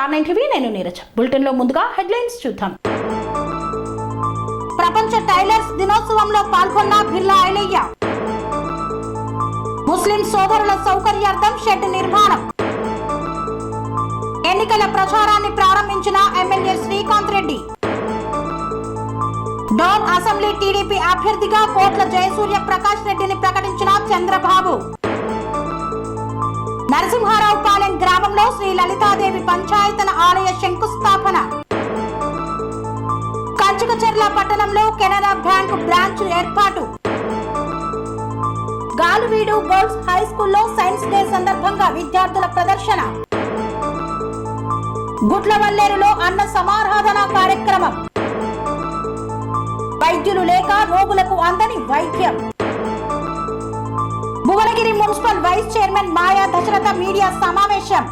స్టార్9 TV నేను Neeraja. Bulletin లో ముందుగా హెడ్లైన్స్ చూద్దాం. ప్రపంచ టైలర్స్ దినోత్సవంలో పాల్గొన్న బిర్లా ఐలయ్య. ముస్లిం సోదరుల సౌకర్యార్థం షెడ్ నిర్మాణం. ఎన్నికల ప్రచారాన్ని ప్రారంభించిన MLA Srikanth Reddy. Dhone assembly TDP అభ్యర్థిగా కోట్ల జయసూర్య ప్రకాష్ రెడ్డిని ప్రకటించిన చంద్రబాబు. నరసింహారావుపాలెం గ్రామంలో శ్రీ లలితాదేవి పంచాయతన ఆలయ శంకుస్థాపన. కంచుకచెర్ల పట్టణంలో కెనరా బ్యాంకు బ్రాంచ్ ఏర్పాటు. గాలువీడు గర్ల్స్ హై స్కూల్లో సైన్స్ డే సందర్భంగా విద్యార్థుల ప్రదర్శన. గుట్లవల్లేరులో అన్న సమారాధన కార్యక్రమం. వైద్యులు లేక రోగులకు అందని వైద్యం. భువనగిరి మున్సిపల్ వైస్ చైర్మన్ మాయా దశరథ మీడియా సమావేశం.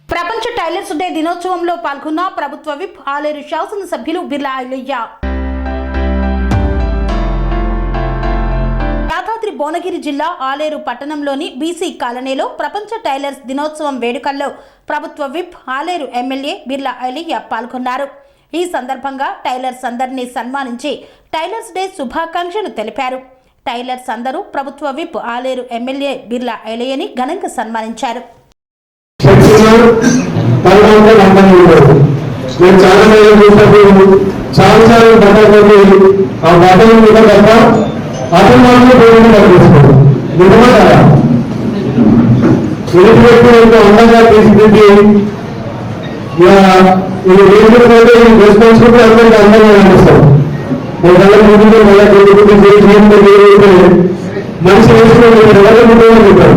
ప్రపంచ టైలర్స్ డే దినోత్సవంలో పాల్గొన్న ప్రభుత్వ విప్ ఆలేరు శాసనసభ్యులు బిర్లా ఐలయ్య. యాదాద్రి భువనగిరి జిల్లా ఆలేరు పట్టణంలోని బీసీ కాలనీలో ప్రపంచ టైలర్స్ దినోత్సవం వేడుకల్లో ప్రభుత్వ విప్ ఆలేరు ఎమ్మెల్యే బిర్లా ఐలయ్య పాల్గొన్నారు. ఈ సందర్భంగా టైలర్స్ అందరినీ సన్మానించి టైలర్స్ డే శుభాకాంక్షలు తెలిపారు. టైలర్స్ అందరూ ప్రభుత్వ విప్ ఆలేరు ఎమ్మెల్యే బిర్లా ఐలయ్యని ఘనంగా సన్మానించారు. అందంగా తీసుకుంటే రెస్పాన్సిబిలిటీ అందరికీ అందంగా అనిపిస్తాం. మనిషి వేసుకుని ఎవరు ఉంటారు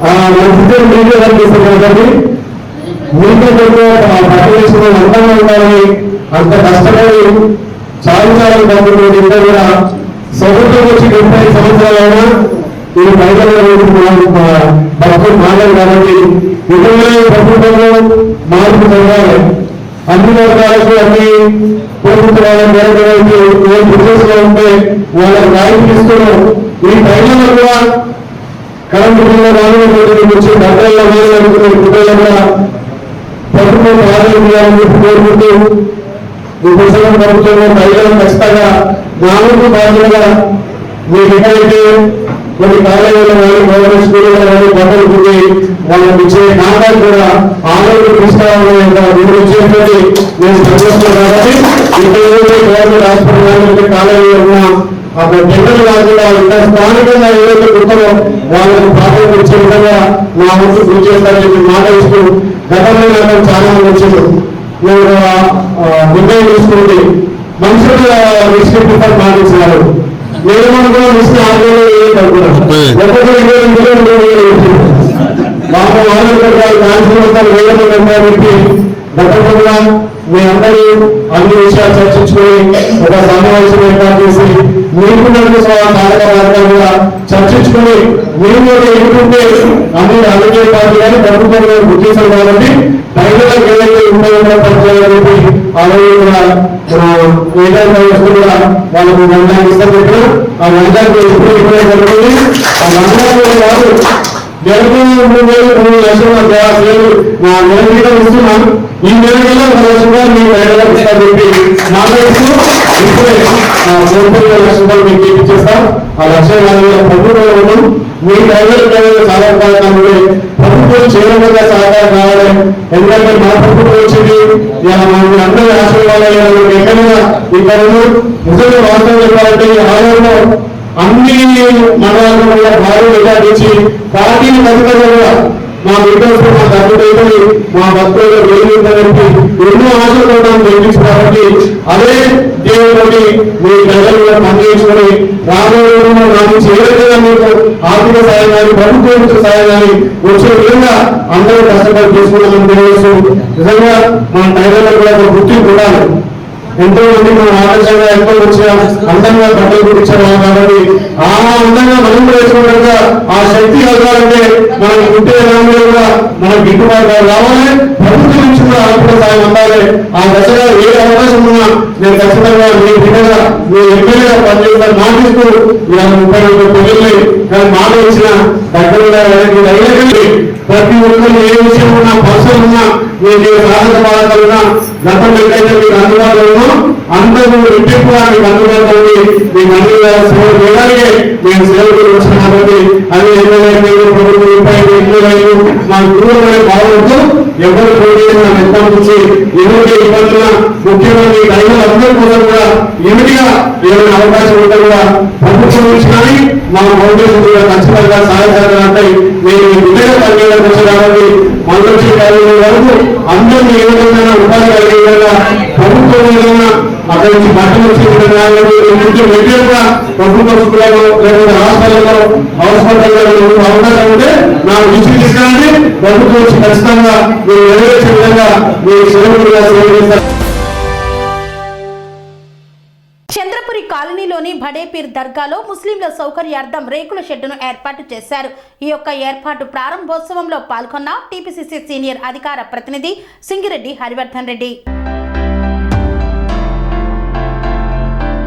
మన మీడియా కనిపిస్తుంది కాబట్టి మీడియా బట్ట వేసుకుని అందంగా ఉండాలని అంత కష్టపడి చాలు డబ్బులు ఇంకా కూడా ప్రభుత్వం వచ్చి 75 సంవత్సరాలైనా ఈ మహిళల భక్తులు మారారు కాబట్టి నిజంగా ప్రభుత్వంలో మార్పు జరగాలి. అన్ని వర్గాలకు అన్ని ప్రభుత్వాలకు ఏ బిజినెస్ లో ఉంటే వాళ్ళకి రాయితీ ఇస్తున్నాం. ఈ మహిళలు కూడా కరెంటు బిల్లు రానున్న వచ్చి బట్టల్లో వేయాలనుకునే పిల్లలు కూడా ప్రభుత్వం ఆదాయాలని కోరుకుంటూ ఈ దేశంలో ప్రభుత్వంలో మహిళలు ఖచ్చితంగా నాలుగు బాధ్యతగా మీరు ఎక్కడైతే కొన్ని కాలేజీలో కానీ గవర్నమెంట్ స్కూల్లో కానీ బట్టలు కుట్టి వాళ్ళకి ఇచ్చే నాణ్యాలు కూడా ఆరోగ్య తీసుకురావాలని వచ్చేటువంటి నేను సంతోషిస్తున్నాను. కాబట్టి ఇక్కడ గవర్నమెంట్ హాస్పిటల్ కానీ కాలేజీలో ఉన్న అక్కడ టెండర్ కాకుండా ఇక్కడ స్థానికంగా ఏదైతే గుర్తమో వాళ్ళకు ప్రాధాన్యత ఇచ్చే విధంగా నా వంతు కృషి చేస్తారని చెప్పి మాట ఇస్తూ గతంలో నాకు చాలా మంది వచ్చారు. నేను నిర్ణయం తీసుకుంటే మనుషులు విషయం మాటించినారు. నేను కూడా విషయం ఆందోళన మాకు చెప్పి గతంలో మేమందరూ అన్ని విషయాలు చర్చించుకొని ఒక సమావేశం ఏర్పాటు చేసి మీకున్నట్టు కార్యక్రమాలు కూడా చర్చించుకొని మేము ఎదుర్కొంటే అన్ని రాజకీయ పార్టీ కానీ ప్రభుత్వంలో గుర్తించారు కాబట్టి మహిళలకు ఏదైతే ఉపయోగపడుతుందని చెప్పి ఆ రోజు కూడా కూడా వాళ్ళకు రంగాన్ని ఇష్టపెట్టిన ఆ రంగానికి ఎప్పుడు జరుగుతుంది. ఆ రంగాన్ని వారు జరుగుతున్న 3,000 లక్షల నా నెల ఇస్తున్నాను. ఈ నెలకల్లా 1 లక్ష రూపాయలు మీ మహిళలకు ఇస్తాను చెప్పి మాట్లాడుతూ ఇప్పుడే 30,000 లక్షల రూపాయలు మీకు ఇచ్చేస్తాం. ఆ 1,40,000 ప్రభుత్వంలో ఉన్నాం. మీ మహిళలకు చాలా కార్యక్రమాలు ప్రభుత్వం చేయడంగా సహకారం కావాలి. ఎందుకంటే మా ప్రభుత్వం వచ్చింది అందరి ఆశీర్వాదాలు ఎక్కడైనా ఇక్కడ నిజంగా వాస్తవం చెప్పాలంటే ఆలయంలో అన్ని మండలాల్లో భారీ మెజార్టీ పార్టీని ఖచ్చితంగా మా బిడ్డలు మా తల్లిదండ్రులు మా భక్తులు వేదికకి ఎన్నో ఆశలు గెలిపించు కాబట్టి అదే దేవుడి మీ ప్రజలు పనిచేసుకొని రాబోయే రాణించి ఏ విధంగా మీకు ఆర్థిక సాయం కానీ ప్రభుత్వ సాయం కానీ వచ్చే విధంగా అందరూ కష్టపడి చేసుకున్నామని తెలియజేస్తూ నిజంగా మన టైలర్లకు కూడా ఒక గుర్తింపు ఉండాలి. ఎంతో మంది మనం ఆదర్శంగా ఎంతో వచ్చిన అందంగా బట్టలు కుట్టించారు కాబట్టి ఆ అందంగా మనం వేసుకున్నట్టుగా ఆ శక్తి కలగాలంటే మనం కుట్టే రంగులు కూడా మనకు గిట్టుబాటు రావాలి. ప్రభుత్వం నుంచి కూడా ఆర్థిక సాయం అందాలి. ఆ దశగా ఏ అవకాశం ఉన్నా నేను ఖచ్చితంగా మీ బిడ్డగా మీ ఎమ్మెల్యేగా పనిచేస్తాను మాటిస్తూ ఇలా 30 పెళ్లి కానీ మాట ఇచ్చిన దగ్గర అయినకండి ప్రతి ఒక్కరు ఏ విషయం ఉన్నా పర్సన్ ఉన్నా మీకు సాధక బాధకాలున్నా గతంలో ఎక్కడైతే మీకు అందుబాటులో ఉన్నా అందరూ ఇంటికి మీకు అందుబాటులో ఉంది. మీకు అన్ని సేవ చేయడానికి నేను సేవలు వచ్చిన కాబట్టి అది ఎమ్మెల్యే ప్రభుత్వ రూపాయలు ఎమ్మెల్యేలు మా దూరమైన భావనతో ఎవరు పోటీ నుంచి ఎవరికి ఇబ్బందుల ముఖ్యంగా మీ రైతులందరి కోసం కూడా ఏమిటిగా ఏమైనా అవకాశం ఉంటే కూడా ప్రభుత్వం నుంచి కానీ మా ఫౌండేషన్ కూడా ఖచ్చితంగా సహాయ సహకారాలు నేను విధంగా పనిచేయడానికి వచ్చి కాబట్టి మండలి కార్యాలయం వరకు అందరినీ ఏ విధంగా ఉపాధి కలిగే విధంగా ప్రభుత్వం ఏదైనా అక్కడి నుంచి బట్టలు వచ్చే విధంగా రెగ్యులర్గా ప్రభుత్వ స్కూళ్ళలో లేకపోతే హాస్పిటల్లో అవకాశం ఉంటే నా దృష్టి తీసుకురండి. ప్రభుత్వం వచ్చి ఖచ్చితంగా మీరు నెరవేర్చే విధంగా మీరు సేవకులుగా సేవ చేస్తారు. చంద్రపురి కాలనీలోని భడేపీర్ దర్గాలో ముస్లింల సౌకర్యార్థం రేకుల షెడ్డును ఏర్పాటు చేశారు. ఈ యొక్క ఏర్పాటు ప్రారంభోత్సవంలో పాల్గొన్న టీపీసీసీ సీనియర్ అధికార ప్రతినిధి సింగిరెడ్డి హరివర్ధన్ రెడ్డి.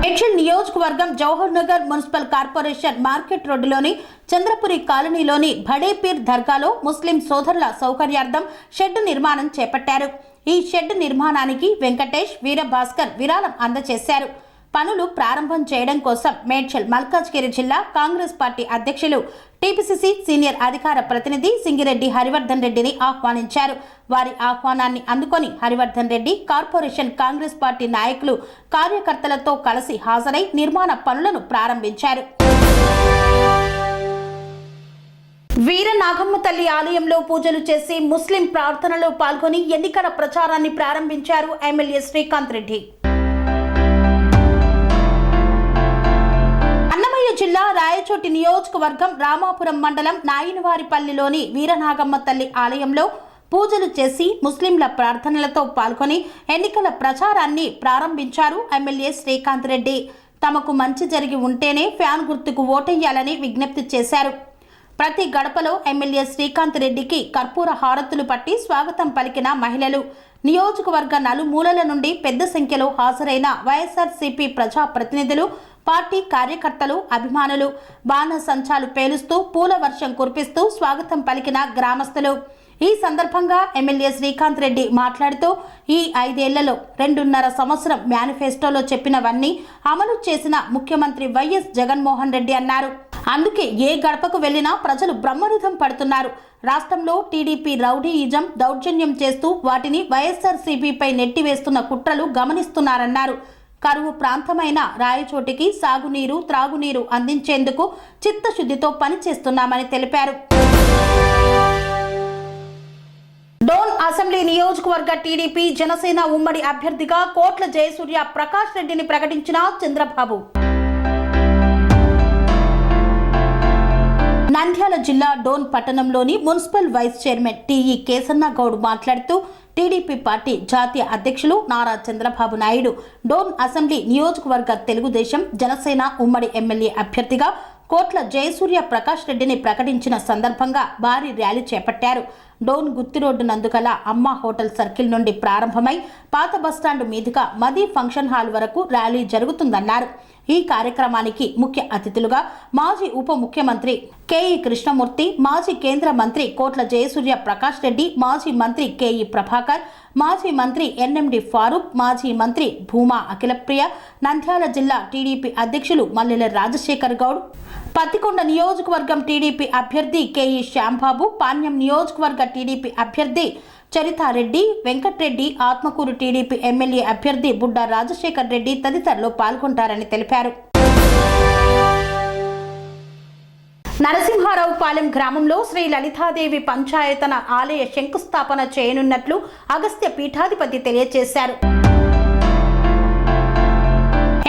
మేడ్చల్ నియోజకవర్గం Jawahar Nagar municipal corporation market రోడ్డులోని చంద్రపురి కాలనీలోని భడేపీర్ దర్గాలో ముస్లిం సోదరుల సౌకర్యార్థం షెడ్డు నిర్మాణం చేపట్టారు. ఈ షెడ్డు నిర్మాణానికి వెంకటేష్, వీరభాస్కర్ విరాళం అందజేశారు. పనులు ప్రారంభం చేయడం కోసం మేడ్చల్ మల్కాజ్గిరి జిల్లా కాంగ్రెస్ పార్టీ అధ్యక్షులు టీపీసీసీ సీనియర్ అధికార ప్రతినిధి సింగిరెడ్డి హరివర్ధన్ రెడ్డిని ఆహ్వానించారు. వారి ఆహ్వానాన్ని అందుకొని హరివర్ధన్ రెడ్డి కార్పొరేషన్ కాంగ్రెస్ పార్టీ నాయకులు కార్యకర్తలతో కలిసి హాజరై నిర్మాణ పనులను ప్రారంభించారు. వీర నాగమ్మ తల్లి ఆలయంలో పూజలు చేసి ముస్లిం ప్రార్థనలో పాల్గొని ఎన్నికల ప్రచారాన్ని ప్రారంభించారు ఎమ్మెల్యే శ్రీకాంత్ రెడ్డి. జిల్లా రాయచోటి నియోజకవర్గం రామాపురం మండలం నాయనవారిపల్లిలోని వీరనాగమ్మ తల్లి ఆలయంలో పూజలు చేసి ముస్లింల ప్రార్థనలతో పాల్గొని ఎన్నికల ప్రచారాన్ని ప్రారంభించారు ఎమ్మెల్యే శ్రీకాంత్ రెడ్డి. తమకు మంచి జరిగి ఉంటేనే ఫ్యాన్ గుర్తుకు ఓటెయ్యాలని విజ్ఞప్తి చేశారు. ప్రతి గడపలో ఎమ్మెల్యే శ్రీకాంత్ రెడ్డికి కర్పూర హారతులు పట్టి స్వాగతం పలికిన మహిళలు, నియోజకవర్గ నలుమూలల నుండి పెద్ద సంఖ్యలో హాజరైన వైఎస్ఆర్సీపీ ప్రజాప్రతినిధులు, పార్టీ కార్యకర్తలు, అభిమానులు బాణసంచాలు పేలుస్తూ పూల వర్షం కురిపిస్తూ స్వాగతం పలికిన గ్రామస్తులు. ఈ సందర్భంగా ఎమ్మెల్యే శ్రీకాంత్ రెడ్డి మాట్లాడుతూ ఈ 5 ఏళ్లలో 2.5 సంవత్సరం మేనిఫెస్టోలో చెప్పినవన్నీ అమలు చేసిన ముఖ్యమంత్రి వైఎస్ జగన్మోహన్ రెడ్డి అన్నారు. అందుకే ఏ గడపకు వెళ్లినా ప్రజలు బ్రహ్మరథం పడుతున్నారు. రాష్ట్రంలో టీడీపీ రౌడీయిజం దౌర్జన్యం చేస్తూ వాటిని వైఎస్ఆర్సీపీపై నెట్టివేస్తున్న కుట్రలు గమనిస్తున్నారన్నారు. కరువు ప్రాంతమైన రాయచోటికి సాగునీరు, త్రాగునీరు అందించేందుకు చిత్తశుద్ధితో పనిచేస్తున్నామని తెలిపారు. డోన్ అసెంబ్లీ నియోజకవర్గ టీడీపీ జనసేన ఉమ్మడి అభ్యర్థిగా కోట్ల జయసూర్య ప్రకాష్ రెడ్డిని ప్రకటించిన చంద్రబాబు. నంద్యాల జిల్లా డోన్ పట్టణంలోని municipal vice chairman TE Kesanna Goud మాట్లాడుతూ టీడీపీ పార్టీ జాతీయ అధ్యక్షులు నారా చంద్రబాబు నాయుడు డోన్ అసెంబ్లీ నియోజకవర్గ తెలుగుదేశం జనసేన ఉమ్మడి ఎమ్మెల్యే అభ్యర్థిగా కోట్ల జయసూర్య ప్రకాష్ రెడ్డిని ప్రకటించిన సందర్భంగా భారీ ర్యాలీ చేపట్టారు. డోన్ గుత్తి రోడ్డు నందుగల అమ్మ హోటల్ సర్కిల్ నుండి ప్రారంభమై పాత బస్టాండ్ మీదుగా మదీ ఫంక్షన్ హాల్ వరకు ర్యాలీ జరుగుతుందన్నారు. ఈ కార్యక్రమానికి ముఖ్య అతిథులుగా మాజీ ఉప ముఖ్యమంత్రి కేఈ కృష్ణమూర్తి, మాజీ కేంద్ర మంత్రి కోట్ల జయసూర్య ప్రకాష్ రెడ్డి, మాజీ మంత్రి కేఈ ప్రభాకర్, మాజీ మంత్రి ఎన్ఎండి ఫారూక్, మాజీ మంత్రి భూమా అఖిలప్రియ, నంద్యాల జిల్లా టీడీపీ అధ్యక్షులు మల్లెల రాజశేఖర్ గౌడ్, పత్తికొండ నియోజకవర్గం టీడీపీ అభ్యర్థి కేఈ శ్యాంబాబు, పాణ్యం నియోజకవర్గ టీడీపీ అభ్యర్థి చరితారెడ్డి, వెంకట్రెడ్డి, ఆత్మకూరు టీడీపీ ఎమ్మెల్యే అభ్యర్థి బుడ్డా రాజశేఖర్ రెడ్డి తదితరులు పాల్గొంటారని తెలిపారు. నరసింహారావుపాలెం గ్రామంలో శ్రీ లలితాదేవి పంచాయతన ఆలయ శంకుస్థాపన చేయనున్నట్లు అగస్త్య పీఠాధిపతి తెలియజేశారు.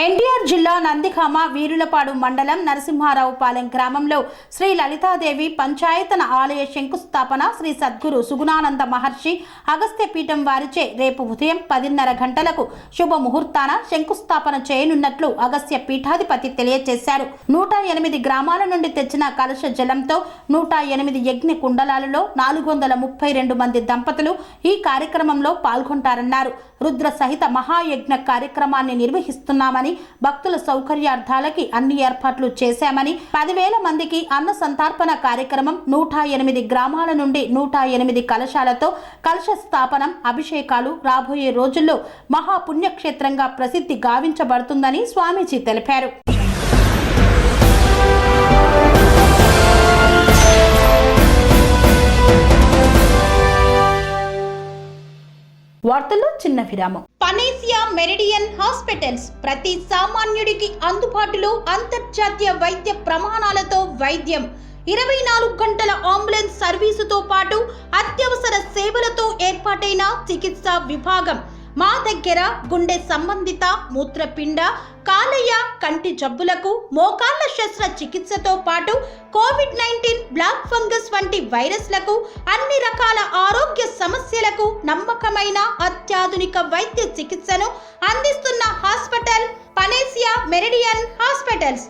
ఎన్టీఆర్ జిల్లా నందిగామ వీరులపాడు మండలం నరసింహారావుపాలెం గ్రామంలో శ్రీ లలితాదేవి పంచాయతన ఆలయ శంకుస్థాపన శ్రీ సద్గురు సుగుణానంద మహర్షి అగస్త్య పీఠం వారిచే రేపు ఉదయం 10:30 గంటలకు శుభముహూర్తాన శంకుస్థాపన చేయనున్నట్లు అగస్త్య పీఠాధిపతి తెలియజేశారు. 108 గ్రామాల నుండి తెచ్చిన కలశ జలంతో 108 యజ్ఞ కుండలాలలో 432 మంది దంపతులు ఈ కార్యక్రమంలో పాల్గొంటారన్నారు. రుద్ర సహిత మహాయజ్ఞ కార్యక్రమాన్ని నిర్వహిస్తున్నామని, భక్తుల సౌకర్యార్థాలకి అన్ని ఏర్పాట్లు చేశామని, 10,000 మందికి అన్న సంతర్పణ కార్యక్రమం, 108 గ్రామాల నుండి 108 కలశాలతో కలశ స్థాపనం, అభిషేకాలు రాబోయే రోజుల్లో మహాపుణ్యక్షేత్రంగా ప్రసిద్ధి గావించబడుతుందని స్వామీజీ తెలిపారు. వార్తల్లో చిన్న విరామం. పనేసియా మెరిడియన్ హాస్పిటల్స్ ప్రతి సామాన్యుడికి అందుబాటులో అంతర్జాతీయ వైద్య ప్రమాణాలతో వైద్యం, 24 గంటల అంబులెన్స్ సర్వీసుతో పాటు అత్యవసర సేవలతో ఏర్పాటైన చికిత్సా విభాగం. మా దగ్గర గుండె సంబంధిత, మూత్రపిండ, కాలేయ, కంటి జబ్బులకు, మోకాళ్ల శస్త్ర చికిత్సతో పాటు కోవిడ్-19, బ్లాక్ ఫంగస్ వంటి వైరస్లకు, అన్ని రకాల ఆరోగ్య సమస్యలకు నమ్మకమైన అత్యాధునిక వైద్య చికిత్సను అందిస్తున్న హాస్పిటల్ పనేసియా మెరిడియన్ హాస్పిటల్స్.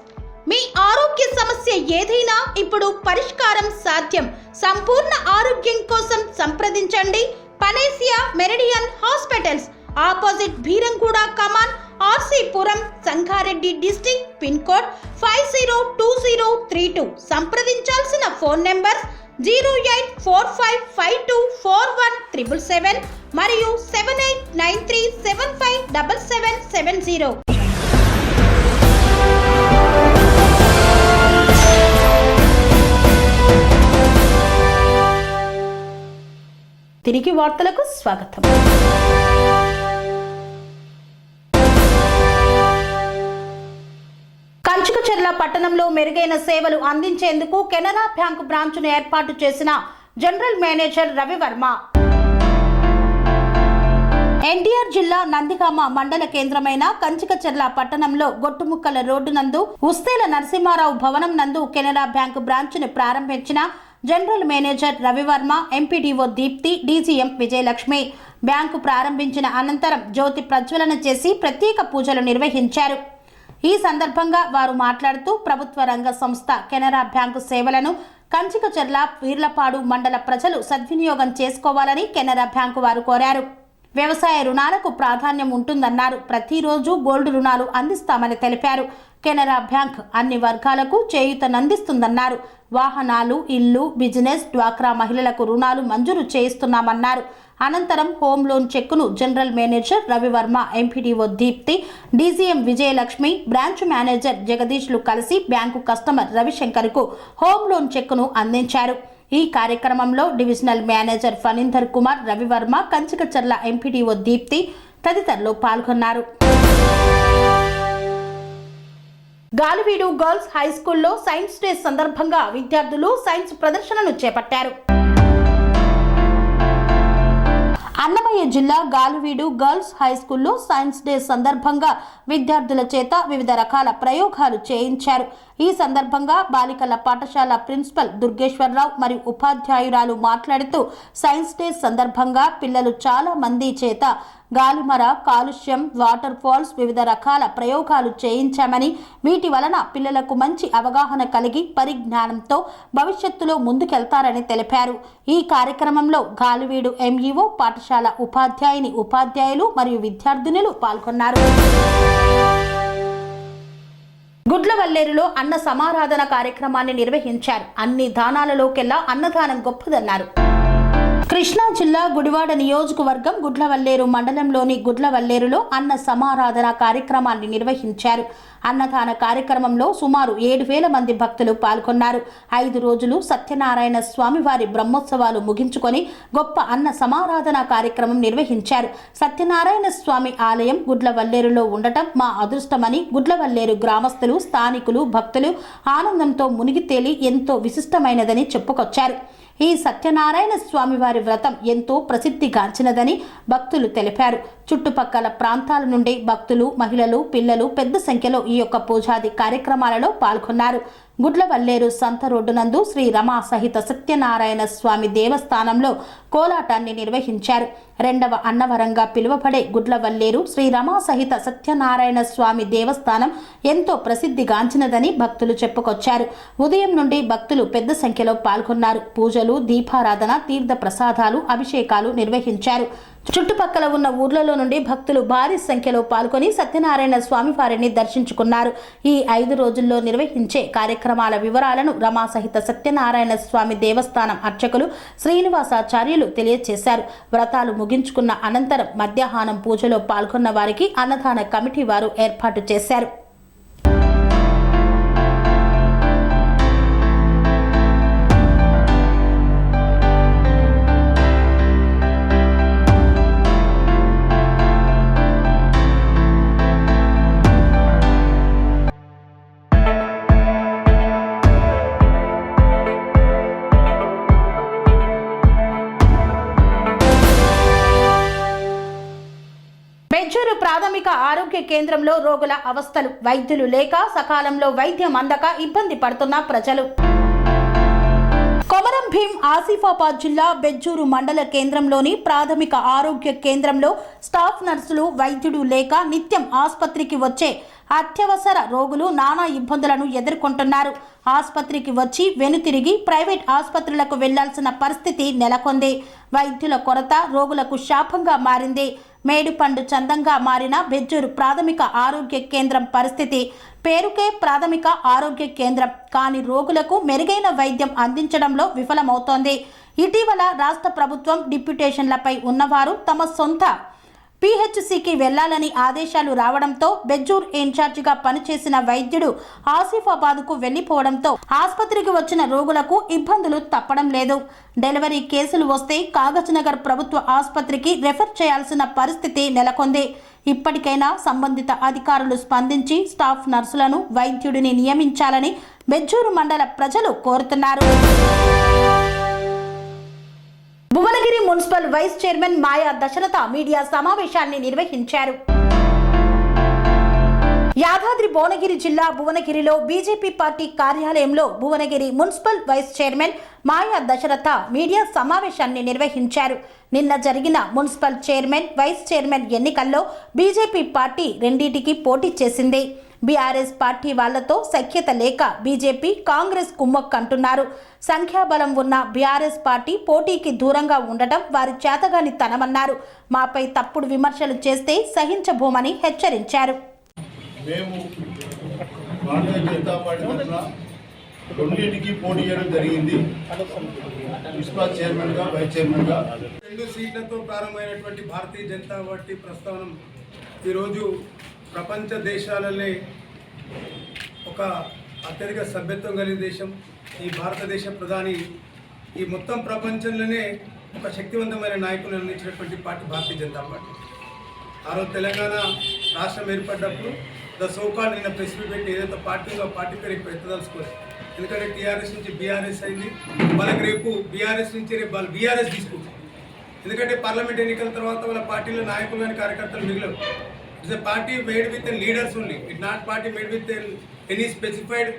మీ ఆరోగ్య సమస్య ఏదైనా ఇప్పుడు పరిష్కారం సాధ్యం. సంపూర్ణ ఆరోగ్యం కోసం సంప్రదించండి Panacea Meridian hospitals, opposite Bheeramguda Kaman, RC Puram, Sangareddy district, pin code 502032. సంప్రదించాల్సిన ఫోన్ నెంబర్ 0845524177 మరియు 7893757770. తిరిగి వార్తలకు స్వాగతం. కంచుకచర్ల పట్టణంలో మెరుగైన సేవలు అందించేందుకు కెనరా బ్యాంకు బ్రాంచ్ను ఏర్పాటు చేసిన జనరల్ మేనేజర్ రవివర్మ. ఎన్టీఆర్ జిల్లా నందిగామ మండల కేంద్రమైన కంచికచర్ల పట్టణంలో గొట్టుముక్కల రోడ్డు నందు ఉస్తేల నరసింహారావు భవనం నందు కెనరా బ్యాంకు బ్రాంచ్ను ప్రారంభించిన general manager Ravivarma, MPDO Deepti, DGM Vijayalakshmi bank ప్రారంభించిన అనంతరం జ్యోతి ప్రజ్వలన చేసి ప్రత్యేక పూజలు నిర్వహించారు. ఈ సందర్భంగా వారు మాట్లాడుతూ ప్రభుత్వ రంగ సంస్థ కెనరా బ్యాంకు సేవలను కంచికచర్ల వీర్లపాడు మండల ప్రజలు సద్వినియోగం చేసుకోవాలని కెనరా బ్యాంకు వారు కోరారు. వ్యవసాయ రుణాలకు ప్రాధాన్యం ఉంటుందన్నారు. ప్రతిరోజు గోల్డ్ రుణాలు అందిస్తామని తెలిపారు. కెనరా బ్యాంక్ అన్ని వర్గాలకు చేయూతనందిస్తుందన్నారు. వాహనాలు, ఇల్లు, బిజినెస్, డ్వాక్రా మహిళలకు రుణాలు మంజూరు చేయిస్తున్నామన్నారు. అనంతరం హోమ్ లోన్ చెక్కును general manager Ravivarma, MPDO Deepti, DGM Vijayalakshmi, branch manager జగదీష్లు కలిసి బ్యాంకు కస్టమర్ రవిశంకర్కు హోమ్ లోన్ చెక్కును అందించారు. ఈ కార్యక్రమంలో divisional manager Phanindar Kumar, Ravivarma, Kanchikacherla MPDO Deepthi తదితరులు పాల్గొన్నారు. గాలివీడు గర్ల్స్ హై స్కూల్లో సైన్స్ డే సందర్భంగా విద్యార్థులు సైన్స్ ప్రదర్శనను చేపట్టారు. అన్నమయ్య జిల్లా గాలివీడు గర్ల్స్ హై స్కూల్లో సైన్స్ డే సందర్భంగా విద్యార్థుల చేత వివిధ రకాల ప్రయోగాలు చేయించారు. ఈ సందర్భంగా బాలికల పాఠశాల ప్రిన్సిపల్ దుర్గేశ్వరరావు మరియు ఉపాధ్యాయురాలు మాట్లాడుతూ సైన్స్ డే సందర్భంగా పిల్లలు చాలా మంది చేత గాలిమర, కాలుష్యం, వాటర్ ఫాల్స్ వివిధ రకాల ప్రయోగాలు చేయించామని, వీటి వలన పిల్లలకు మంచి అవగాహన కలిగి పరిజ్ఞానంతో భవిష్యత్తులో ముందుకెళ్తారని తెలిపారు. ఈ కార్యక్రమంలో గాలివీడు ఎంఈఓ, పాఠశాల ఉపాధ్యాయుని, ఉపాధ్యాయులు మరియు విద్యార్థినులు పాల్గొన్నారు. గుడ్లవల్లేరులో అన్న సమారాధన కార్యక్రమాన్ని నిర్వహించారు. అన్ని దానాలలోకెల్లా అన్నదానం గొప్పదన్నారు. కృష్ణా జిల్లా గుడివాడ నియోజకవర్గం గుడ్లవల్లేరు మండలంలోని గుడ్లవల్లేరులో అన్న సమారాధన కార్యక్రమాన్ని నిర్వహించారు. అన్నదాన కార్యక్రమంలో సుమారు 7,000 మంది భక్తులు పాల్గొన్నారు. 5 రోజులు సత్యనారాయణ స్వామి వారి బ్రహ్మోత్సవాలు ముగించుకొని గొప్ప అన్న సమారాధన కార్యక్రమం నిర్వహించారు. సత్యనారాయణ స్వామి ఆలయం గుడ్లవల్లేరులో ఉండటం మా అదృష్టమని గుడ్లవల్లేరు గ్రామస్తులు, స్థానికులు, భక్తులు ఆనందంతో మునిగి తేలి ఎంతో విశిష్టమైనదని చెప్పుకొచ్చారు. ఈ సత్యనారాయణ స్వామి వారి వ్రతం ఎంతో ప్రసిద్ధిగాంచినదని భక్తులు తెలిపారు. చుట్టుపక్కల ప్రాంతాల నుండి భక్తులు, మహిళలు, పిల్లలు పెద్ద సంఖ్యలో ఈ యొక్క పూజాది కార్యక్రమాలలో పాల్గొన్నారు. గుడ్లవల్లేరు సంత రోడ్డు నందు శ్రీ రమా సహిత సత్యనారాయణ స్వామి దేవస్థానంలో కోలాటాన్ని నిర్వహించారు. రెండవ అన్నవరంగా పిలువబడే గుడ్లవల్లేరు శ్రీ రమా సహిత సత్యనారాయణ స్వామి దేవస్థానం ఎంతో ప్రసిద్ధిగాంచినదని భక్తులు చెప్పుకొచ్చారు. ఉదయం నుండి భక్తులు పెద్ద సంఖ్యలో పాల్గొన్నారు. పూజలు, దీపారాధన, తీర్థ ప్రసాదాలు, అభిషేకాలు నిర్వహించారు. చుట్టుపక్కల ఉన్న ఊర్లలో నుండి భక్తులు భారీ సంఖ్యలో పాల్గొని సత్యనారాయణ స్వామి వారిని దర్శించుకున్నారు. ఈ 5 రోజుల్లో నిర్వహించే కార్యక్రమాల వివరాలను రమా సహిత సత్యనారాయణ స్వామి దేవస్థానం అర్చకులు శ్రీనివాసాచార్యులు తెలియజేశారు. వ్రతాలు ముగించుకున్న అనంతరం మధ్యాహ్నం పూజలో పాల్గొన్న వారికి అన్నదాన కమిటీ వారు ఏర్పాటు చేశారు. బెజ్జూరు ప్రాథమిక ఆరోగ్య కేంద్రంలో రోగుల అవస్థలు. వైద్యులు లేక సకాలంలో వైద్యం అందక ఇబ్బంది పడుతున్న ప్రజలు. కొమరం భీం ఆసిఫాబాద్ జిల్లా బెజ్జూరు మండల కేంద్రంలోని ప్రాథమిక ఆరోగ్య కేంద్రంలో స్టాఫ్ నర్సులు, వైద్యుడు లేక నిత్యం ఆసుపత్రికి వచ్చే అత్యవసర రోగులు నానా ఇబ్బందులను ఎదుర్కొంటున్నారు. ఆసుపత్రికి వచ్చి వెనుతిరిగి ప్రైవేట్ ఆసుపత్రులకు వెళ్లాల్సిన పరిస్థితి నెలకొంది. వైద్యుల కొరత రోగులకు శాపంగా మారింది. మేడిపండు చందంగా మారిన బెజ్జూరు ప్రాథమిక ఆరోగ్య కేంద్రం పరిస్థితి. పేరుకే ప్రాథమిక ఆరోగ్య కేంద్రం, కానీ రోగులకు మెరుగైన వైద్యం అందించడంలో విఫలమవుతోంది. ఇటీవల రాష్ట్ర ప్రభుత్వం డిప్యూటేషన్లపై ఉన్నవారు తమ సొంత పిహెచ్సికి వెళ్లాలని ఆదేశాలు రావడంతో బెజ్జూర్ ఇన్ఛార్జిగా పనిచేసిన వైద్యుడు ఆసిఫాబాద్కు వెళ్లిపోవడంతో ఆసుపత్రికి వచ్చిన రోగులకు ఇబ్బందులు తప్పడం లేదు. డెలివరీ కేసులు వస్తే కాగజ్నగర్ ప్రభుత్వ ఆసుపత్రికి రెఫర్ చేయాల్సిన పరిస్థితి నెలకొంది. ఇప్పటికైనా సంబంధిత అధికారులు స్పందించి స్టాఫ్ నర్సులను, వైద్యుడిని నియమించాలని బెజ్జూరు మండల ప్రజలు కోరుతున్నారు. భువనగిరి మున్సిపల్ వైస్ చైర్మన్ మాయా దశరథ మీడియా సమావేశాన్ని నిర్వహించారు. యాదాద్రి భువనగిరి జిల్లా భువనగిరిలో బీజేపీ పార్టీ కార్యాలయంలో భువనగిరి మున్సిపల్ వైస్ చైర్మన్ మాయా దశరథ మీడియా సమావేశాన్ని నిర్వహించారు. నిన్న జరిగిన మున్సిపల్ చైర్మన్, వైస్ చైర్మన్ ఎన్నికల్లో బీజేపీ పార్టీ రెండింటికి పోటీ చేసింది. బీఆర్ఎస్ పార్టీ వాళ్లతో సఖ్యత లేక బీజేపీ, కాంగ్రెస్ కుమ్మక్కంటున్నారు. సంఖ్యాబలం ఉన్న బీఆర్ఎస్ పార్టీ పోటీకి దూరంగా ఉండటం వారి చేతగాని తనమన్నారు. మాపై తప్పుడు విమర్శలు చేస్తే సహించబోమని హెచ్చరించారు. మేము భారతీయ జనతా పార్టీ తరఫున రెండింటికి పోటీ చేయడం జరిగింది. మున్సిపల్ చైర్మన్గా, వైస్ చైర్మన్గా 2 సీట్లతో ప్రారంభమైనటువంటి భారతీయ జనతా పార్టీ ప్రస్థానం ఈరోజు ప్రపంచ దేశాలనే ఒక అత్యధిక సభ్యత్వం కలిగిన దేశం. ఈ భారతదేశ ప్రధాని ఈ మొత్తం ప్రపంచంలోనే ఒక శక్తివంతమైన నాయకులను అందించినటువంటి పార్టీ భారతీయ జనతా పార్టీ. ఆ రోజు తెలంగాణ రాష్ట్రం ఏర్పడ్డప్పుడు సోకాల్ నిన్న ప్రెస్ మీట్ పెట్టి ఏదైతే పార్టీ ఉందో పార్టీ పేరు ఇప్పుడు ఎత్తదలుచుకోలేదు. ఎందుకంటే టీఆర్ఎస్ నుంచి బీఆర్ఎస్ అయింది. వాళ్ళకి రేపు బీఆర్ఎస్ నుంచి రేపు వాళ్ళు బీఆర్ఎస్ తీసుకుంటారు. ఎందుకంటే పార్లమెంట్ ఎన్నికల తర్వాత వాళ్ళ పార్టీలో నాయకులు కానీ కార్యకర్తలు మిగిలరు. It's a party made with leaders only. It not party made with any specified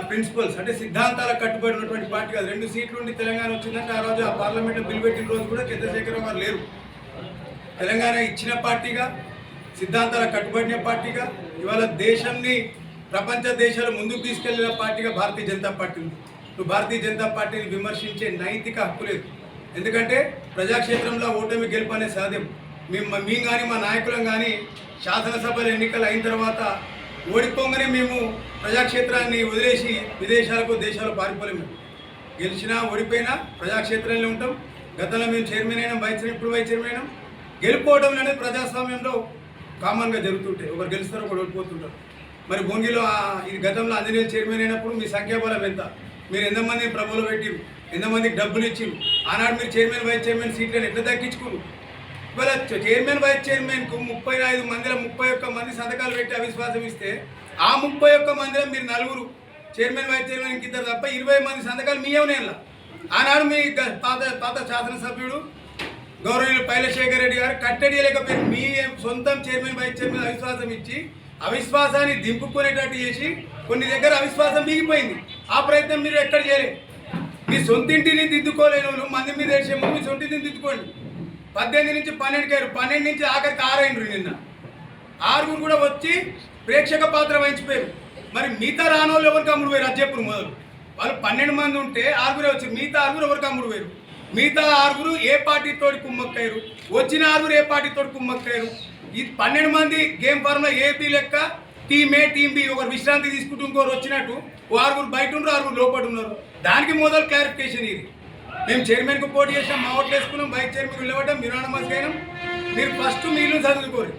principles, అంటే సిద్ధాంతాలకు కట్టుబడి ఉన్నటువంటి పార్టీ కాదు. 2 సీట్లు ఉండి తెలంగాణ వచ్చిందంటే ఆ రోజు ఆ పార్లమెంట్లో బిల్ పెట్టిన రోజు కూడా చంద్రశేఖర్ వారు లేరు. తెలంగాణ ఇచ్చిన పార్టీగా, సిద్ధాంతాలకు కట్టుబడిన పార్టీగా ఇవాళ దేశాన్ని ప్రపంచ దేశాలు ముందుకు తీసుకెళ్లిన పార్టీగా భారతీయ జనతా పార్టీ ఉంది. నువ్వు భారతీయ జనతా పార్టీని విమర్శించే నైతిక హక్కు లేదు. ఎందుకంటే ప్రజాక్షేత్రంలో ఓటమి గెలుపు అనే సాధ్యం. మేము కానీ మా నాయకులం కానీ శాసనసభల ఎన్నికలు అయిన తర్వాత ఓడిపోగానే మేము ప్రజాక్షేత్రాన్ని వదిలేసి విదేశాలకు, దేశాలకు పారిపోలేము. గెలిచినా ఓడిపోయినా ప్రజాక్షేత్రంలో ఉంటాం. గతంలో మేము చైర్మన్ అయినాం, ఇప్పుడు వైస్ చైర్మన్ అయినాం. గెలుపోవడం అనేది ప్రజాస్వామ్యంలో కామన్గా జరుగుతుంటాయి. ఒకరు గెలుస్తారు, ఒకరు ఓడిపోతుంటారు. మరి భోంగిలో ఇది గతంలో ఆంజనేయులు చైర్మన్ అయినప్పుడు మీ సంఖ్యాబలం ఎంత, మీరు ఎంతమందిని ప్రభువులో పెట్టిరు, ఎంతమందికి డబ్బులు ఇచ్చిరు, ఆనాడు మీరు చైర్మన్ వైస్ చైర్మన్ సీట్లను ఎట్లా దక్కించుకున్నారు? ఇవాళ చైర్మన్ వైస్ చైర్మన్కు 35 మందిలో 31 మంది సంతకాలు పెట్టి అవిశ్వాసం ఇస్తే ఆ 31 మందిలో మీరు 4 చైర్మన్ వైస్ చైర్మన్ ఇద్దరు తప్ప 20 మంది సంతకాలు మీ ఏమనేలా. ఆనాడు మీ పాత శాసనసభ్యుడు గౌరవనీయులు పైలశేఖర్ రెడ్డి గారు కట్టడియలేకపోయారు. మీ సొంతం చైర్మన్ వైస్ చైర్మన్ అవిశ్వాసం ఇచ్చి అవిశ్వాసాన్ని దింపుకునేటట్టు చేసి కొన్ని దగ్గర అవిశ్వాసం మిగిలిపోయింది. ఆ ప్రయత్నం మీరు ఎక్కడ చేయలేదు. మీ సొంతింటిని దిద్దుకోలేను మంది మీద వేసే ముందు మీ సొంతింటిని దిద్దుకోండి. 18 నుంచి 12 అయ్యారు, 12 నుంచి ఆఖరికి 6 అయినరు. నిన్న 6 కూడా వచ్చి ప్రేక్షక పాత్ర వహించిపోయారు. మరి మిగతా రానోళ్ళు ఎవరికి అమ్ముడు పోయారు అది చెప్పుడు మొదలు. వాళ్ళు 12 మంది ఉంటే 6 వచ్చారు, మిగతా 6 ఎవరికి అమ్ముడు పోయారు. మిగతా 6 ఏ పార్టీతో కుమ్మక్కయ్యారు, వచ్చిన 6 ఏ పార్టీతో కుమ్మక్కయ్యారు. ఈ 12 మంది గేమ్ ఫార్మ్లో ఏపీ లెక్క టీమ్ ఏ టీమ్ బి ఒకరు విశ్రాంతి తీసుకుంటూ ఇంకోరు వచ్చినట్టు 6 బయట ఉన్నారు, 6 లోపల ఉన్నారు. దానికి మొదలు క్లారిఫికేషన్ ఇది. మేము చైర్మన్కు పోటీ చేసాం, మా ఓట్లు వేసుకున్నాం, వైస్ చైర్మన్ నిలబడ్డాం, యునానిమస్ అయినాం. మీరు ఫస్ట్ మీరు చదువుకోరు.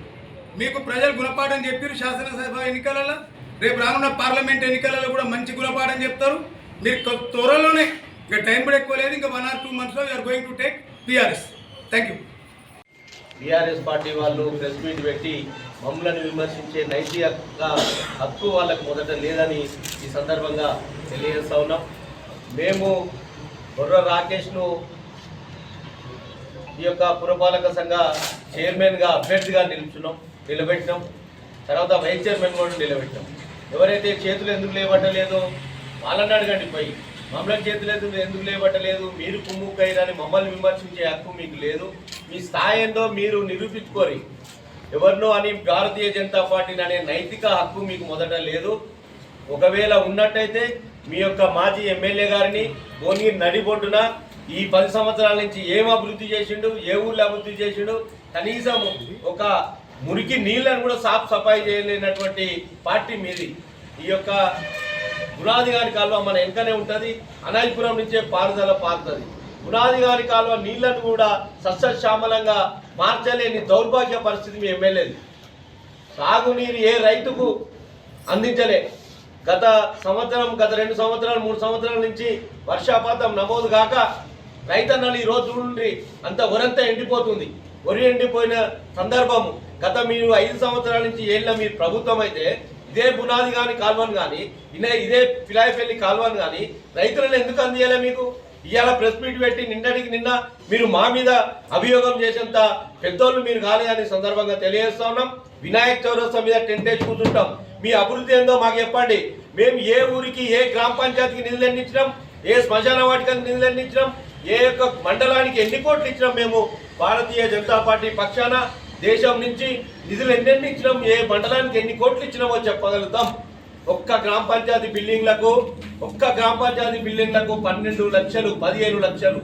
మీకు ప్రజలు గుణపాఠం చెప్పారు శాసనసభ ఎన్నికలలో, రేపు రానున్న పార్లమెంట్ ఎన్నికలలో కూడా మంచి గుణపాఠం చెప్తారు. మీరు త్వరలోనే, ఇంకా టైం కూడా ఎక్కువ లేదు, ఇంకా 1 or 2 months you're going to take BRS. Thank you. BRS party వాళ్ళు ప్రెస్ మీట్ పెట్టి మమ్మల్ని విమర్శించే నైతిక హక్కు వాళ్ళకు మొదట లేదని ఈ సందర్భంగా తెలియజేస్తా ఉన్నాం. మేము బొర్ర రాకేష్ను ఈ యొక్క పురపాలక సంఘ చైర్మన్గా అభ్యర్థిగా నిలబెట్టినాం. తర్వాత వైస్ చైర్మన్ కూడా నిలబెట్టినాం. ఎవరైతే చేతులు ఎందుకు లేబట్టలేదో వాళ్ళని అడగండి. పోయి మమ్మల్ని చేతులు ఎందుకు లేబట్టలేదు, మీరు కుమ్ముక్కయ్యారని మమ్మల్ని విమర్శించే హక్కు మీకు లేదు. మీ స్థాయి ఏందో మీరు నిరూపించుకోరి. ఎవరినో అని భారతీయ జనతా పార్టీని అనే నైతిక హక్కు మీకు మొదట లేదు. ఒకవేళ ఉన్నట్టయితే మీ యొక్క మాజీ ఎమ్మెల్యే గారిని భువనగిరి నడిబొడ్డున ఈ 10 సంవత్సరాల నుంచి ఏం అభివృద్ధి చేసిండు, ఏ ఊళ్ళో అభివృద్ధి చేసిండు, కనీసం ఒక మురికి నీళ్ళను కూడా సాఫ్ సఫాయి చేయలేనటువంటి పార్టీ మీది. ఈ యొక్క గుణాది గారి కాలువ మన వెంకనే ఉంటుంది, అనాయపురం నుంచే పారుదల పారుతుంది. గుణాది గారి కాలువ నీళ్లను కూడా సస్యశ్యామలంగా మార్చలేని దౌర్భాగ్య పరిస్థితి మీ ఎమ్మెల్యేది. సాగునీరు ఏ రైతుకు అందించలే. గత 2 సంవత్సరాలు 3 సంవత్సరాల నుంచి వర్షాపాతం నమోదు కాక రైతన్నలు ఈ రోజు నుండి అంత వరంతా ఎండిపోతుంది. వరి ఎండిపోయిన సందర్భము గత మీరు 5 సంవత్సరాల నుంచి ఏళ్ళ మీరు ప్రభుత్వం అయితే ఇదే బునాది కానీ కాలువను కానీ ఇదే ఫిలాయిపల్లి కాలువను కానీ రైతులను ఎందుకు అందియాలి మీకు? ఇవాళ ప్రెస్ మీట్ పెట్టి నిన్న మీరు మా మీద అభియోగం చేసేంత పెద్దోళ్ళు మీరు కాలేదని సందర్భంగా తెలియజేస్తా ఉన్నాం. వినాయక చౌరస్తా మీద టెంట్ వేసి కూర్చుంటాం. మీ అభివృద్ధి ఏందో మాకు చెప్పండి. మేము ఏ ఊరికి ఏ గ్రామ పంచాయతీకి నిధులు ఎన్ని ఇచ్చినాం, ఏ శ్మశాన వాటికకి నిధులు ఎన్ని ఇచ్చినాం, ఏ యొక్క మండలానికి ఎన్ని కోట్లు ఇచ్చినాం, మేము భారతీయ జనతా పార్టీ పక్షాన దేశం నుంచి నిధులు ఎన్నెన్ని ఇచ్చినాం, ఏ మండలానికి ఎన్ని కోట్లు ఇచ్చినామో చెప్పగలుగుతాం. ఒక్క గ్రామ పంచాయతీ బిల్డింగ్లకు 12 లక్షలు 15 లక్షలు.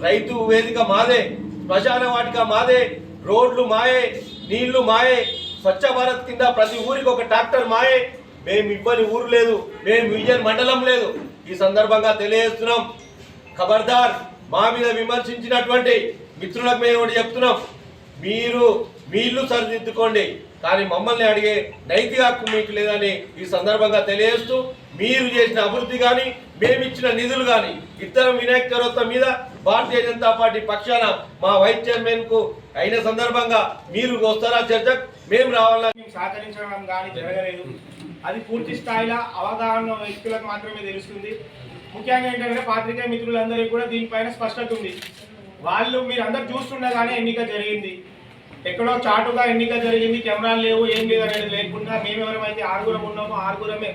రైతు వేదిక మాదే, శ్మశాన వాటిక మాదే, రోడ్లు మాయే, నీళ్లు మాయే, స్వచ్ఛ భారత్ కింద ప్రతి ఊరికి ఒక ట్రాక్టర్ మాయే. మేము ఇవ్వని ఊరు లేదు, మేము ఇవ్వని మండలం లేదు. ఈ సందర్భంగా తెలియజేస్తున్నాం, ఖబర్దార్. మా మీద విమర్శించినటువంటి మిత్రులకు మేము ఒకటి చెప్తున్నాం, మీరు మీ ఇల్లు సరిదిద్దుకోండి, కానీ మమ్మల్ని అడిగే నైతిక హక్కు మీకు లేదని ఈ సందర్భంగా తెలియజేస్తూ, మీరు చేసిన అభివృద్ధి కానీ మేము ఇచ్చిన నిధులు కానీ ఇద్దరం వినాయక చవితి మీద భారతీయ జనతా పార్టీ పక్షాన మా వైస్ చైర్మన్ కు అయిన సందర్భంగా మీరు వస్తారా చర్చకు? మేము రావాలని సహకరించడం కానీ జరగలేదు. అది పూర్తి స్థాయిలో అవగాహన వ్యక్తులకు మాత్రమే తెలుస్తుంది. ముఖ్యంగా ఏంటంటే పాత్రికేయ మిత్రులందరికీ కూడా దీనిపైన స్పష్టత ఉంది. వాళ్ళు మీరు అందరు చూస్తుండగానే ఎన్నిక జరిగింది, ఎక్కడో చాటుగా ఎన్నిక జరిగింది, కెమెరాలు లేవు, ఏం లేదు అనేది లేకుండా మేమెవరమైతే 6 ఉన్నామో 6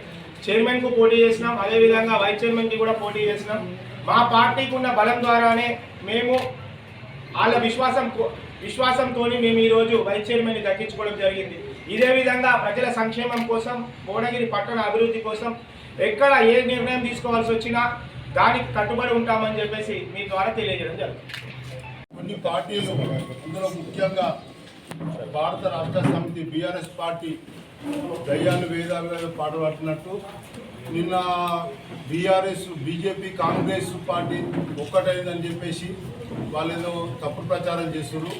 చైర్మన్కు పోటీ చేసినాం. అదేవిధంగా వైస్ చైర్మన్కి కూడా పోటీ చేసినాం. మా పార్టీకి ఉన్న బలం ద్వారానే మేము వాళ్ళ విశ్వాసంతో మేము ఈరోజు వైస్ చైర్మన్ని దక్కించుకోవడం జరిగింది. ఇదే విధంగా ప్రజల సంక్షేమం కోసం, భువనగిరి పట్టణ అభివృద్ధి కోసం ఎక్కడ ఏ నిర్ణయం తీసుకోవాల్సి వచ్చినా దానికి కట్టుబడి ఉంటామని చెప్పేసి మీ ద్వారా తెలియజేయడం జరుగుతుంది. కొన్ని పార్టీలు, అందులో ముఖ్యంగా భారత రాష్ట్ర సమితి బీఆర్ఎస్ పార్టీ దయ్యాలు వేదాలు పాటలు పట్టినట్టు నిన్న బీఆర్ఎస్, బీజేపీ, కాంగ్రెస్ పార్టీ ఒక్కటైందని చెప్పేసి వాళ్ళు ఏదో తప్పుడు ప్రచారం చేస్తున్నారు,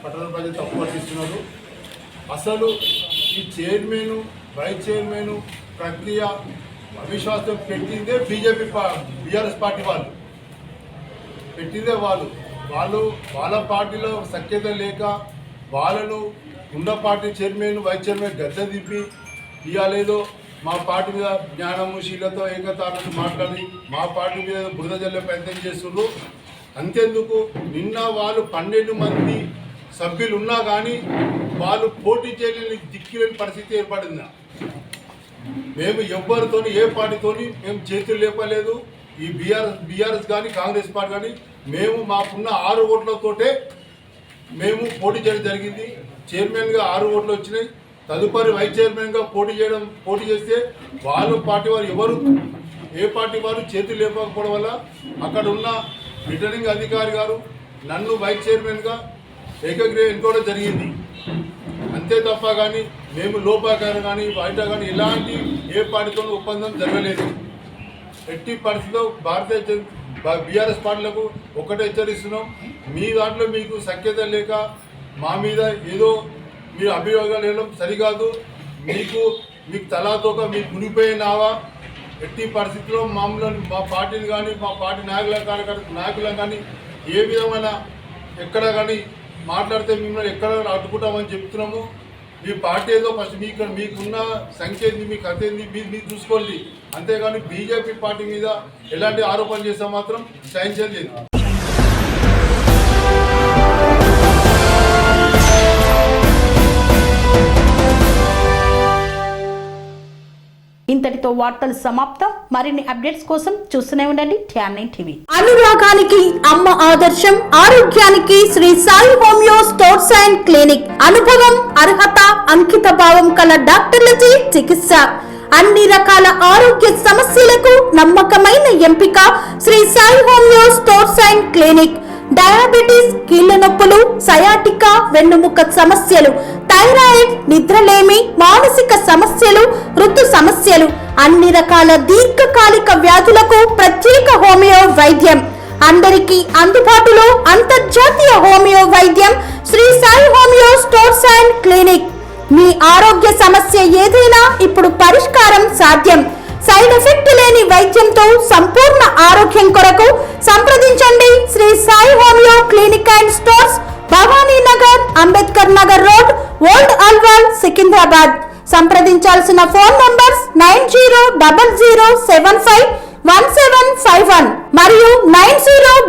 పట్టణ ప్రజలు తప్పు పట్టిస్తున్నారు. అసలు ఈ చైర్మన్, వైస్ చైర్మన్ ప్రక్రియ అవిశ్వాసం పెట్టిందే బీఆర్ఎస్ పార్టీ వాళ్ళు పెట్టిందే వాళ్ళు వాళ్ళ పార్టీలో సఖ్యత లేక వాళ్ళను ఉన్న పార్టీ చైర్మన్, వైస్ చైర్మన్ గద్దె దింపి ఇవ్వలేదో మా పార్టీ మీద జ్ఞానము శీలతో ఏకతారని మాట్లాడి మా పార్టీ మీద బురద జల్లే ప్రయత్నం చేస్తున్నారు. అంతేందుకు నిన్న వాళ్ళు 12 మంది సభ్యులు ఉన్నా కానీ వాళ్ళు పోటీ చేయలేని దిక్కులేని పరిస్థితి ఏర్పడింది. మేము ఎవ్వరితోని ఏ పార్టీతోని మేము చేతులు లేపలేదు. ఈ బీఆర్ఎస్ కానీ కాంగ్రెస్ పార్టీ కానీ మేము మాకున్న 6 ఓట్లతోటే మేము పోటీ చేయడం జరిగింది. చైర్మన్గా 6 ఓట్లు వచ్చినాయి. తదుపరి వైస్ చైర్మన్గా పోటీ చేస్తే వాళ్ళు పార్టీ వారు ఎవరు ఏ పార్టీ వారు చేతులు లేకపోవడం వల్ల అక్కడ ఉన్న రిటర్నింగ్ అధికారి గారు నన్ను వైస్ చైర్మన్గా ఏకగ్రీవం ఎన్నుకోవడం జరిగింది. అంతే తప్ప కానీ మేము లోపాకారం కానీ బయట కానీ ఎలాంటి ఏ పార్టీతో ఒప్పందం జరగలేదు. ఎట్టి పరిస్థితిలో బీఆర్ఎస్ పార్టీలకు ఒకటే హెచ్చరిస్తున్నాం. మీ దాంట్లో మీకు సఖ్యత లేక మా మీద ఏదో మీరు అభియోగాలు వేయడం సరికాదు. మీకు తలాతోక మీకు మునిగిపోయినావా ఎట్టి పరిస్థితుల్లో మమ్మల్ని మా పార్టీని కానీ మా పార్టీ నాయకులను కానీ ఏ విధమైన ఎక్కడ కానీ మాట్లాడితే మిమ్మల్ని ఎక్కడ అడ్డుకుంటామని చెప్తున్నాము. మీ పార్టీ ఏదో ఫస్ట్ మీకున్న సంఖ్య ఏంది, మీ కథ ఏంది మీరు చూసుకోండి. అంతేగాని బీజేపీ పార్టీ మీద ఎలాంటి ఆరోపణలు చేస్తే మాత్రం సహించలేదు. ఇంతటితో వార్తలు సమాప్తం. మరిన్ని అప్డేట్స్ కోసం చూస్తూనే ఉండండి TR9 టీవీ. అనురాగానికి అమ్మ ఆదర్శం, ఆరోగ్యానికి Sri Sai homeo stores and clinic. అనుభవం, అర్హత, అంకిత భావం కల డాక్టర్లచే చికిత్స. అన్ని రకాల ఆరోగ్య సమస్యలకు నమ్మకమైన ఎంపిక Sri Sai homeo stores and clinic. Diabetes, కీళ్ల నొప్పులు, సయాటికా, వెన్నుముక సమస్యలు, థైరాయిడ్, నిద్రలేమి, మానసిక సమస్యలు, ఋతు సమస్యలు, అన్ని రకాల దీర్ఘకాలిక వ్యాధులకు ప్రత్యేక హోమియో వైద్యం. అందరికీ అందుబాటులో అంతర్జాతీయ హోమియో వైద్యం Sri Sai homeo stores and clinic. మీ ఆరోగ్య సమస్య ఏదైనా ఇప్పుడు పరిష్కారం సాధ్యం. సైడ్ ఎఫెక్ట్ లేని వైద్యంతో సంపూర్ణ ఆరోగ్యం కొరకు సంప్రదించండి Sri Sai homeo clinic and stores, Bhavani Nagar, Ambedkar Nagar road, old Alwal, Secunderabad. సంప్రదించాల్సిన ఫోన్ నంబర్స్ 9000751751 మరియు 9000